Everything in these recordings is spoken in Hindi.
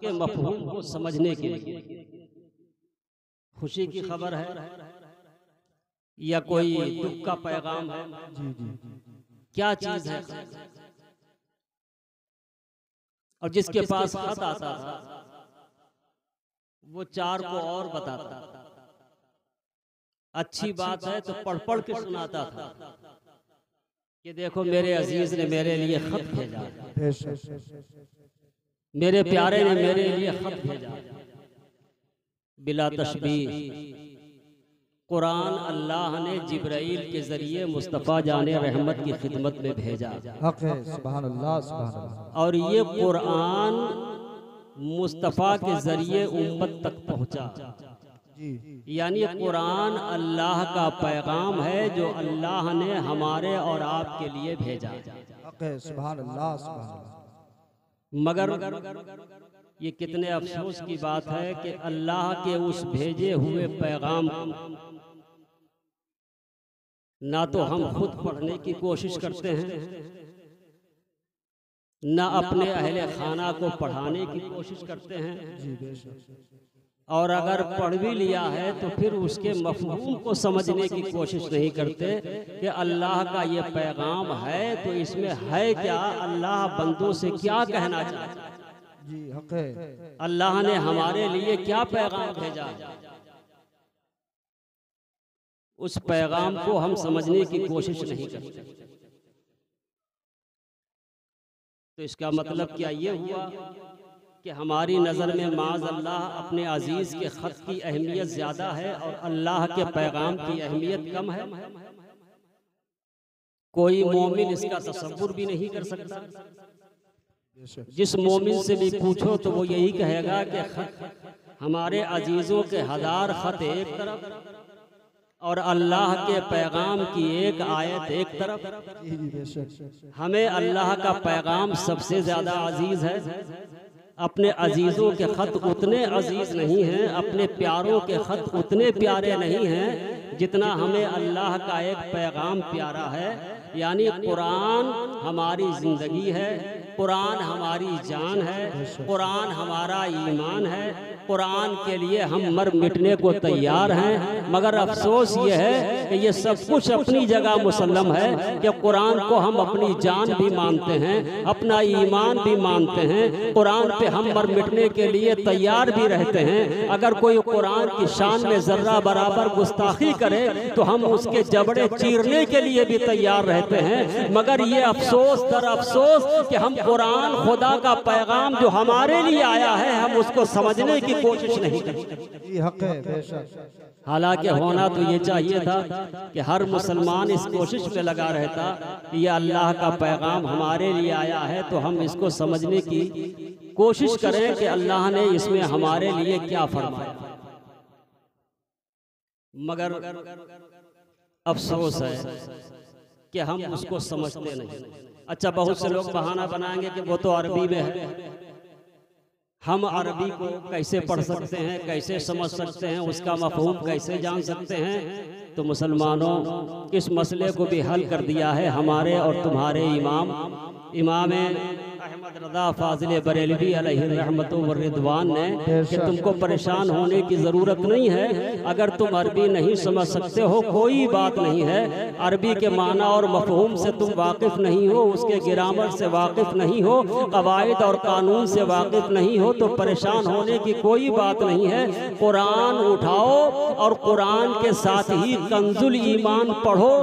के मफहूम को समझने के लिए। खुशी की खबर है या कोई दुख का पैगाम है, क्या चीज है? और जिसके पास खत आता था वो चार को और बताता था। अच्छी बात है तो पढ़ पढ़ के सुनाता था कि देखो मेरे अजीज ने मेरे लिए खत भेजा, मेरे प्यारे ने मेरे लिए खत भेजा। बिला तशबीह कुरान अल्लाह ने जिब्राइल के जरिए मुस्तफ़ा जाने रहमत की खिदमत में भेजा। सुभान अल्लाह, सुभान अल्लाह। और ये कुरान मुस्तफ़ा के जरिए उम्मत तक पहुंचा। यानी कुरान अल्लाह का पैगाम है जो अल्लाह ने हमारे और आपके लिए भेजा। सुभान अल्लाह, सुभान अल्लाह। मगर ये कितने अफसोस की बात है कि अल्लाह के उस भेजे हुए पैगाम ना तो हम खुद पढ़ने की कोशिश करते हैं, ना अपने अहले खाना को पढ़ाने की कोशिश करते हैं, और अगर पढ़ भी लिया है तो फिर उसके मफहूम को समझने की कोशिश नहीं करते कि अल्लाह का ये पैगाम है तो इसमें है क्या, अल्लाह बंदों से क्या कहना चाहता है, अल्लाह ने हमारे लिए क्या पैगाम भेजा। उस पैगाम को हम समझने की कोशिश नहीं करते। तो इसका मतलब क्या ये हुआ कि हमारी नज़र में माज़ अल्लाह अपने अजीज़ के ख़त की अहमियत ज़्यादा है और अल्लाह के पैगाम की अहमियत कम है। कोई मोमिन इसका तसव्वुर भी नहीं कर सकता। जिस मोमिन से भी पूछो तो वो यही कहेगा कि ख़त हमारे अजीज़ों के हज़ार ख़त एक तरफ और अल्लाह के पैगाम की एक आयत एक तरफ। हमें अल्लाह का पैगाम सबसे ज़्यादा अजीज़ है। अपने अजीज़ों के ख़त उतने अजीज़ नहीं हैं, अपने प्यारों के ख़त उतने प्यारे नहीं हैं जितना हमें अल्लाह का एक पैगाम प्यारा है। यानी कुरान हमारी ज़िंदगी है, कुरान हमारी जान है, कुरान हमारा ईमान है, कुरान के लिए हम मर मिटने को तैयार हैं। मगर अफसोस ये है कि ये सब कुछ अपनी जगह मुसल्लम है कि कुरान को हम अपनी जान भी मानते हैं, अपना ईमान भी मानते हैं, कुरान पे हम मर मिटने के लिए तैयार भी रहते हैं। अगर कोई कुरान की शान में ज़र्रा बराबर गुस्ताखी करे तो हम उसके जबड़े चीरने के लिए भी तैयार रहते हैं। मगर ये अफसोस दर अफसोस कि हम कुरान खुदा का पैगाम जो हमारे लिए आया है हम उसको समझने की कोशिश नहीं करते। हालांकि होना तो ये चाहिए था कि हर मुसलमान इस कोशिश में लगा रहता कि ये अल्लाह का पैगाम हमारे लिए आया है तो हम इसको समझने की कोशिश करें कि अल्लाह ने इसमें हमारे लिए क्या फरमाया। मगर अफसोस है कि हम उसको समझते नहीं। अच्छा, बहुत से लोग बहाना बनाएंगे कि वो तो अरबी में है, हम अरबी को कैसे पढ़ सकते हैं, कैसे समझ सकते हैं, उसका मफहूम कैसे जान सकते हैं। तो मुसलमानों, इस मसले को भी हल कर दिया है हमारे और तुम्हारे इमाम अहमद रज़ा फाज़िल बरेलवी अलैहि रहमतु व रिदवान ने कि तुमको परेशान होने की ज़रूरत नहीं है। अगर तुम अरबी नहीं समझ सकते हो कोई बात नहीं है, अरबी के माना और मफहूम से तुम वाकिफ़ नहीं हो, उसके ग्रामर से वाकिफ़ नहीं हो, क़वाइद और कानून से वाकिफ़ नहीं हो तो परेशान होने की कोई बात नहीं है। कुरान उठाओ और कुरान के साथ ही कंजुल ईमान पढ़ो।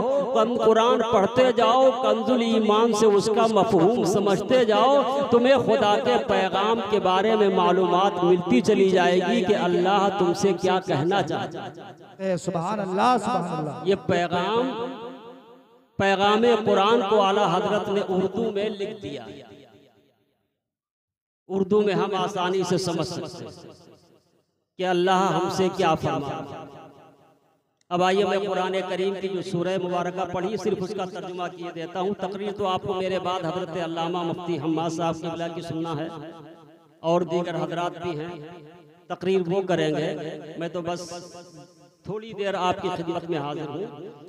कुरान पढ़ते जाओ, कंजुल ईमान से उसका मफहूम समझते जाओ, तुम्हें खुदा के पैगाम के बारे में मालूमात मिलती चली जाएगी कि अल्लाह तुमसे क्या कहना चाहता है। सुभान अल्लाह, सुभान अल्लाह। ये पैगाम कुरान को आला हजरत ने उर्दू में लिख दिया। उर्दू में हम आसानी से समझ सकते हैं कि अल्लाह हमसे क्या फरमा। अब आइए मैं कुरान करीम की जो सूरह मुबारका पढ़ी सिर्फ उसका तर्जुमा किए देता हूँ। तकरीर तो आपको मेरे बाद हजरत अल्लामा मुफ्ती हम्माद साहब क़िबला की सुनना है और दीगर हजरात भी हैं, तकरीर वो करेंगे। मैं तो बस थोड़ी देर आपकी खिदमत में हाजिर हूँ।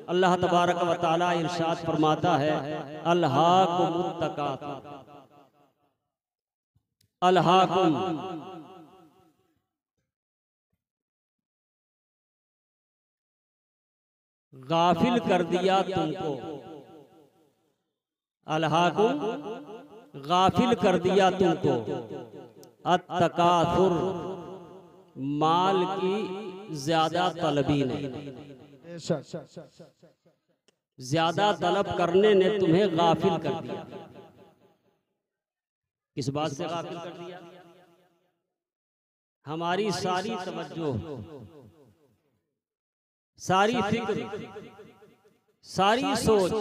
अल्लाह तबारक व तआला इरशाद फरमाता है, अल्हाकुमुत तकासुर, अल्हाकुम गाफिल कर दिया तुमको, अलहाकुम गाफिल कर दिया तुमको, अत्तकासुर माल की ज्यादा तलबी ने, ज्यादा तलब करने ने तुम्हें गाफिल कर दिया। किस बात से गाफिल कर दिया? हमारी सारी तवज्जो, सारी फिक्र, सारी सोच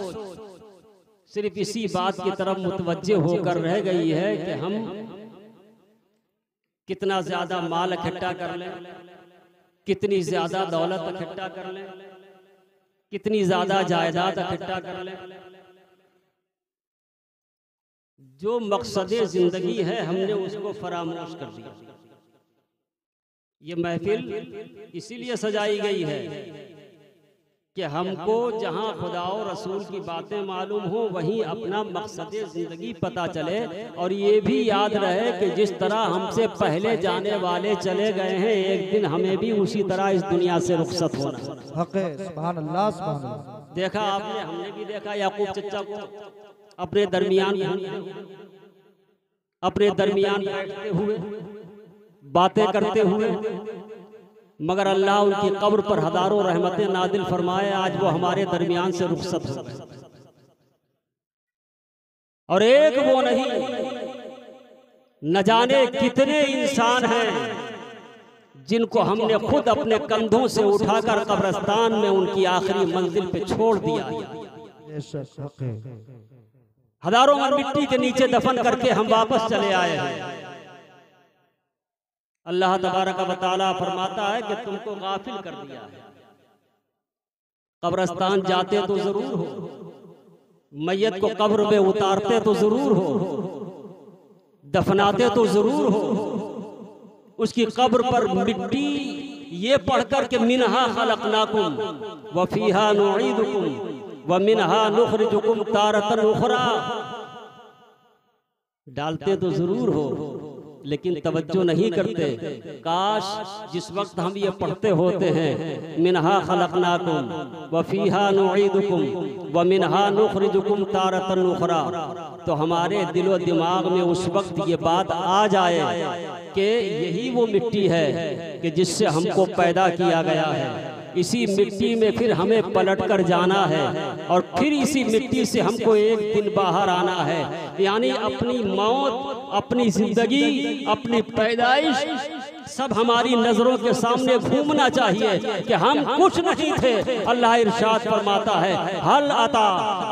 सिर्फ इसी बात की तरफ मुतवज्जे होकर रह गई है कि हम कितना ज्यादा माल इकट्ठा कर लें, कितनी ज्यादा दौलत इकट्ठा कर लें, कितनी ज्यादा जायदाद इकट्ठा कर लें। जो मकसदे जिंदगी है हमने उसको फरामोश कर दिया। ये महफिल इसीलिए सजाई गई है कि हमको जहां खुदा और रसूल की बातें मालूम हो वहीं अपना मकसदे जिंदगी पता चले, और ये भी याद रहे कि जिस तरह हमसे पहले जाने वाले चले गए हैं एक दिन हमें भी उसी तरह इस दुनिया से रुखसत होना। सुभान अल्लाह, सुभान अल्लाह। देखा आपने, हमने भी देखा याकूब चचा को अपने दरमियान बैठते हुए बातें करते हुए, मगर अल्लाह उनकी कब्र पर हजारों रहमतें नादिल फरमाए। आज वो हमारे दरमियान से रुखसत हो गए, और एक वो नहीं, न जाने कितने इंसान हैं जिनको हमने खुद अपने कंधों से उठाकर कब्रिस्तान में उनकी आखिरी मंजिल पे छोड़ दिया। हजारों मन मिट्टी के नीचे दफन करके हम वापस चले आए हैं। अल्लाह तबारक व तआला फरमाता है कि तुमको गाफिल कर दिया है। कब्रिस्तान जाते तो जरूर हो, मैयत को कब्र में उतारते तो जरूर हो, दफनाते तो जरूर हो, उसकी कब्र पर मिट्टी ये पढ़कर के मिनहा खलकनाकुम व फीहा नुईदुकुम व मिनहा नुखरिजुकुम तारतन उखरा, डालते तो जरूर हो लेकिन तवज्जो नहीं करते। काश जिस वक्त हम ये पढ़ते होते हैं मिनहा खलकनाकुम व फीहा नुईदुकुम व मिनहा नुखरिजुकुम तारतन उखरा, तो हमारे दिलो दिमाग में उस वक्त ये बात आ जाए कि यही वो मिट्टी है कि जिससे हमको पैदा किया गया है। इसी मिट्टी में फिर हमें पलट कर जाना है, और फिर इसी मिट्टी से हमको एक दिन बाहर आना है। यानी अपनी मौत, अपनी जिंदगी, अपनी पैदाइश सब हमारी नजरों के सामने घूमना चाहिए कि हम कुछ नहीं थे। अल्लाह इरशाद फरमाता है, हल अता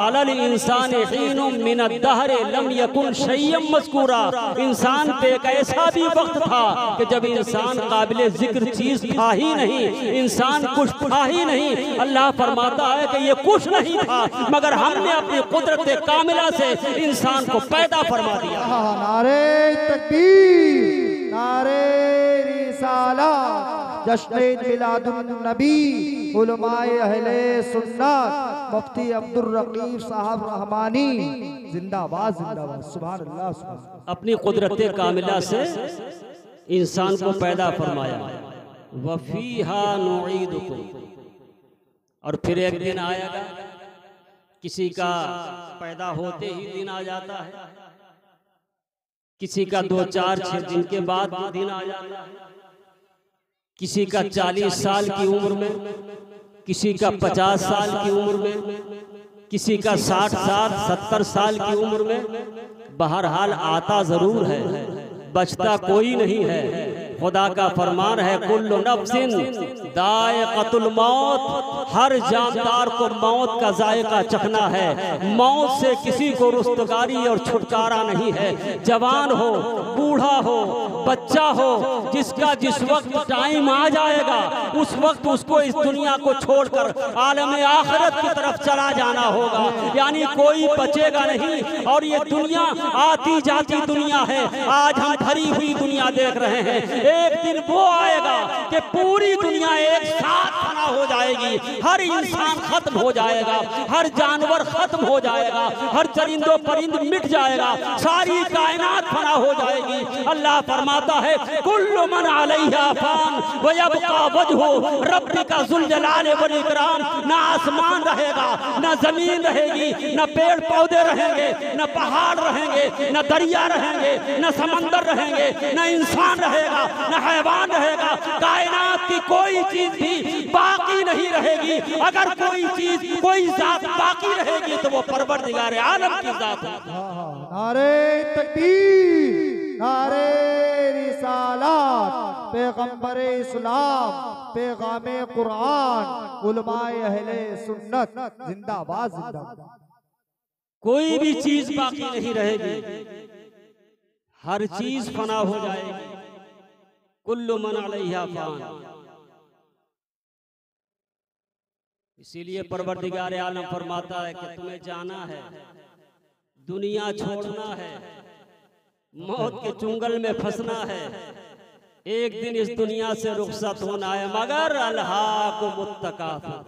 अलल इंसान हीनुम मिन अद-दहर लम यकुन शैय्यम मज़कूरा। इंसान पे एक ऐसा भी वक्त था कि जब इंसान काबिले जिक्र चीज था ही नहीं, इंसान कुछ था ही नहीं। अल्लाह फरमाता है कि ये कुछ नहीं था, मगर हमने अपनी कुदरत कामिला से इंसान को पैदा फरमा दिया। नारे तकबीर, नारे रिसाला, जश्न मिलादुन नबी, उलमाए अहले सुन्नत, मुफ्ती अब्दुल रकीब साहब रहमानी, जिंदाबाद जिंदाबाद, सुभान अल्लाह, सुभान अल्लाह। अपनी कुदरत कामिला से इंसान को पैदा फरमाया, वफीहा नुईदुकुम, और फिर एक दिन आएगा, किसी का पैदा होते ही दिन आ जाता है, किसी का 2, 4, 6 दिन के बाद दिन आ जाता है, किसी का 40 साल की उम्र में, किसी का 50 साल की उम्र में, किसी का 60 साल 70 साल की उम्र में। बहरहाल आता जरूर है, बचता कोई नहीं है। खुदा का फरमान है, कुल्लु नफ्सिन दायक़तुल मौत, हर जानदार को मौत का जायका चखना है। मौत से किसी को रुस्तगारी और छुटकारा नहीं है। जवान हो, बूढ़ा हो, बच्चा हो, जिसका जिस वक्त टाइम आ जाएगा उस वक्त उसको इस दुनिया को छोड़कर आलम आखिरत की तरफ चला जाना होगा। यानी कोई बचेगा नहीं, और ये दुनिया आती जाती दुनिया है। आज हम भरी हुई दुनिया देख रहे हैं, एक दिन वो आएगा कि पूरी दुनिया एक साथ फना हो जाएगी, हर इंसान खत्म हो जाएगा, हर जानवर खत्म हो जाएगा, हर चरिंदो परिंद मिट जाएगा, सारी कायनात फना हो जाएगी। अल्लाह फरमाता है कुल्लु मन अलैहा फान व यबका वजहु रब्बिका जुल जलाल वल इकराम। ना आसमान रहेगा, ना जमीन रहेगी, ना पेड़ पौधे रहेंगे, ना पहाड़ रहेंगे, ना दरिया रहेंगे, ना समंदर रहेंगे, ना इंसान रहेगा, ना हैवान रहेगा। कायनात की कोई चीज भी बाकी नहीं रहेगी। अगर कोई चीज, कोई जात बाकी रहेगी तो वो परवरदिगार आलम की जात है। नारे तकबीर, नारे रिसालत, पैगंबर इस्लाम, पैगामे कुरान, उलमाए अहले सुन्नत जिंदाबाद जिंदाबाद। कोई भी चीज बाकी नहीं रहेगी, हर चीज फना हो जाएगी। कुल्लु मन अलैहा फान। इसीलिए परवरदिगार आलम फरमाता है कि तुम्हें जाना है, दुनिया छोड़ना है, मौत के चुंगल में फंसना है, एक दिन इस दुनिया से रुखसत होना है। मगर अलहाकुम मुत्तकाफुर,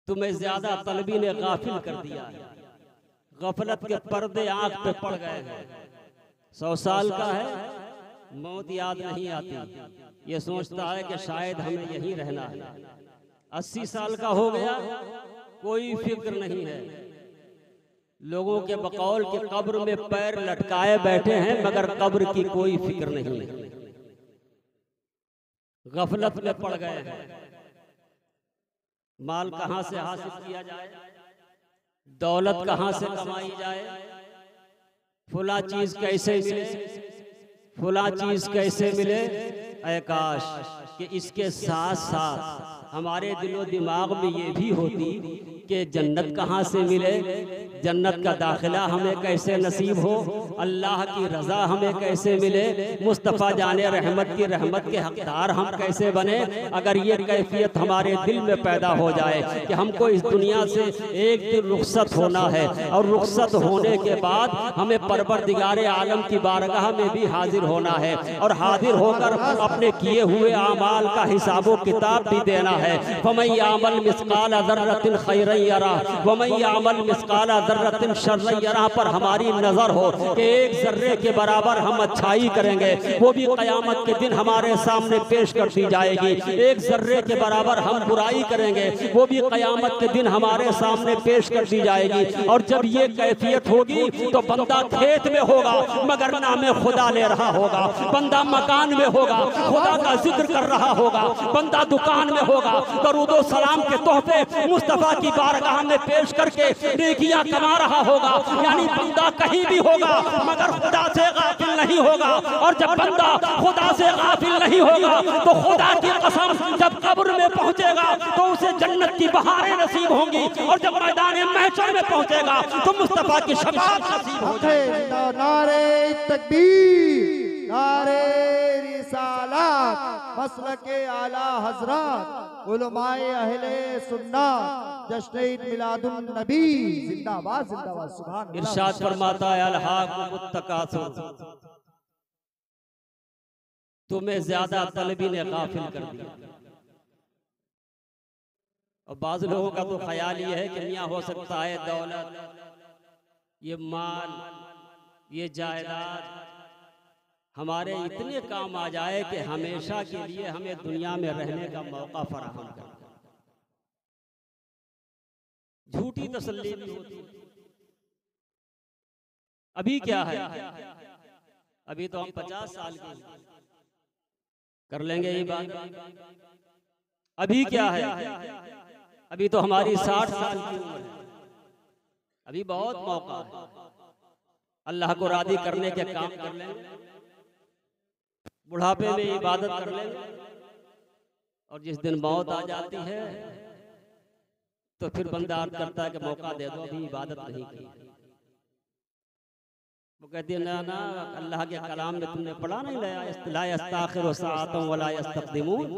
तुम्हें ज्यादा तलबी ने गाफिल कर दिया है। गफलत के पर्दे आंख पे पड़ गए हैं। 100 साल का है, मौत याद नहीं आती, ये सोचता है कि शायद हमें यहीं रहना है। 80 साल का हो गया, कोई फिक्र नहीं है। लोगों के बकौल के कब्र में पैर लटकाए बैठे हैं, मगर कब्र की कोई फिक्र नहीं है। गफलत में पड़ गए हैं। माल कहां से हासिल किया जाए, दौलत कहां से कमाई जाए, फुला चीज कैसे मिले, फुला चीज कैसे मिले। ऐ काश कि इसके साथ साथ हमारे दिलो दिमाग में ये भी होती कि जन्नत कहाँ से मिले, जन्नत का दाखिला हमें कैसे नसीब हो, अल्लाह की रज़ा हमें कैसे मिले, मुस्तफ़ा जाने रहमत की रहमत के हकदार हम कैसे बने। अगर ये कैफियत हमारे दिल में पैदा हो जाए कि हमको इस दुनिया से एक दिन रुखसत होना है और रुखसत होने के बाद हमें परवरदिगार आलम की बारगाह में भी हाजिर होना है और हाजिर होकर अपने किए हुए आमाल का हिसाबो किताब भी देना है। फमन यामल मिस्काल ज़र्रतिन खैरन यरा वमन यामल मिस्काल ज़र्रतिन शर्रन यरा पर हमारी नजर हो कि एक जर्रे के बराबर हम अच्छाई करेंगे, वो भी क़यामत के दिन हमारे सामने पेश कर दी जाएगी। एक जर्रे के बराबर हम बुराई करेंगे, वो भी क़यामत के दिन हमारे सामने पेश कर दी जाएगी। और जब ये कैफियत होगी तो बंदा खेत में होगा मगर नामे खुदा ले रहा होगा, बंदा मकान में होगा खुदा का जिक्र कर रहा होगा, बंदा दुकान में होगा दरूदो सलाम के तोहफे मुस्तफा की बारगाह में पेश करके नेकियां कमा रहा होगा। यानी बंदा कहीं भी होगा मगर खुदा से गाफिल नहीं होगा। और जब बंदा खुदा से गाफिल नहीं होगा तो खुदा की कसम जब कब्र में पहुंचेगा तो उसे जन्नत की बहारें नसीब होंगी और जब मैदान महशर में पहुंचेगा तो मुस्तफा की शफाअत नसीब होगी। नारे तकबीर, नारे रिसालत, मसलके आला हजरत, उलमाए अहले सुन्नत, जश्न ईद मिलादुन नबी जिंदाबाद जिंदाबाद। सुभान अल्लाह। इरशाद फरमाता है अलहाकुमुत तकासुर, तुम्हें ज्यादा तलबी ने गाफिल कर दिया। और बाज़ लोगों का तो ख्याल ये है कि मियाँ हो सकता है दौलत, ये माल, ये जायदाद हमारे इतने काम आ जाए कि हमेशा के लिए हमें दुनिया में रहने का मौका फराहम कर। झूठी तसल्ली भी होती है। अभी क्या है, अभी तो हम 50 साल के कर लेंगे ये बात। अभी क्या है, अभी तो हमारी 60 साल की उम्र है, अभी बहुत मौका है। अल्लाह को राजी करने के काम कर लेंगे, बुढ़ापे में इबादत कर लेंगे और जिस दिन मौत आ जाती है तो फिर बंदा अर्ज करता है कि मौका दे दो, अभी इबादत नहीं की। वो कहती है ना ना, अल्लाह के कलाम में तुमने पढ़ा नहीं, ला यस्ताखिरु साअतन वला यस्तक़दिमून।